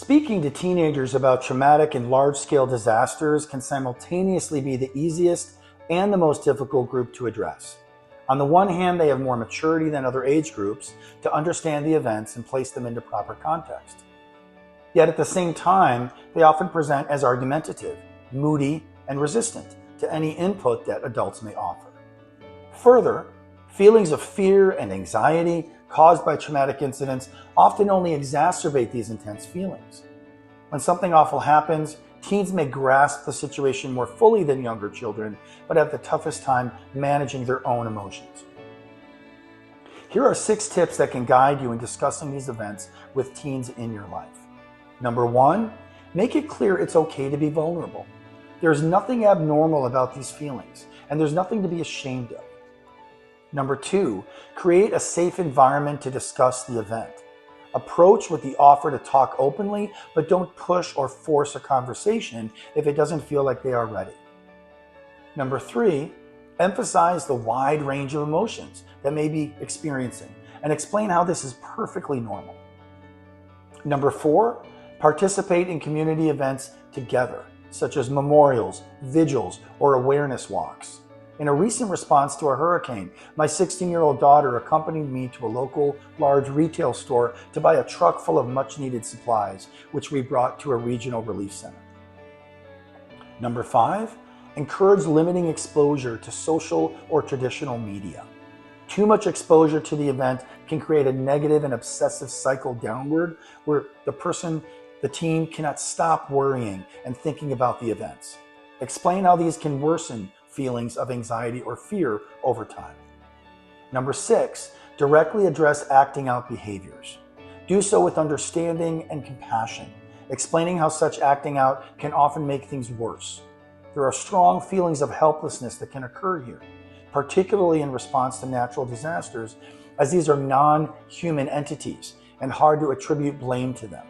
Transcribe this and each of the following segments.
Speaking to teenagers about traumatic and large-scale disasters can simultaneously be the easiest and the most difficult group to address. On the one hand, they have more maturity than other age groups to understand the events and place them into proper context. Yet at the same time, they often present as argumentative, moody, and resistant to any input that adults may offer. Further, feelings of fear and anxiety caused by traumatic incidents often only exacerbate these intense feelings. When something awful happens, teens may grasp the situation more fully than younger children, but have the toughest time managing their own emotions. Here are 6 tips that can guide you in discussing these events with teens in your life. Number 1, make it clear it's okay to be vulnerable. There's nothing abnormal about these feelings, and there's nothing to be ashamed of. Number 2, create a safe environment to discuss the event. Approach with the offer to talk openly, but don't push or force a conversation if it doesn't feel like they are ready. Number 3, emphasize the wide range of emotions that may be experiencing and explain how this is perfectly normal. Number 4, participate in community events together, such as memorials, vigils, or awareness walks. In a recent response to a hurricane, my 16-year-old daughter accompanied me to a local large retail store to buy a truck full of much-needed supplies, which we brought to a regional relief center. Number 5, encourage limiting exposure to social or traditional media. Too much exposure to the event can create a negative and obsessive cycle downward where the teen cannot stop worrying and thinking about the events. Explain how these can worsen feelings of anxiety or fear over time. Number 6, directly address acting out behaviors. Do so with understanding and compassion, explaining how such acting out can often make things worse. There are strong feelings of helplessness that can occur here, particularly in response to natural disasters, as these are non-human entities and hard to attribute blame to them.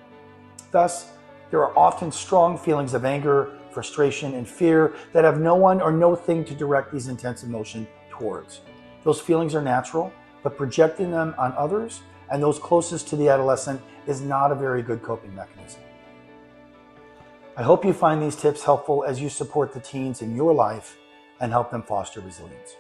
Thus, there are often strong feelings of anger, frustration, and fear that have no one or no thing to direct these intense emotions towards. Those feelings are natural, but projecting them on others and those closest to the adolescent is not a very good coping mechanism. I hope you find these tips helpful as you support the teens in your life and help them foster resilience.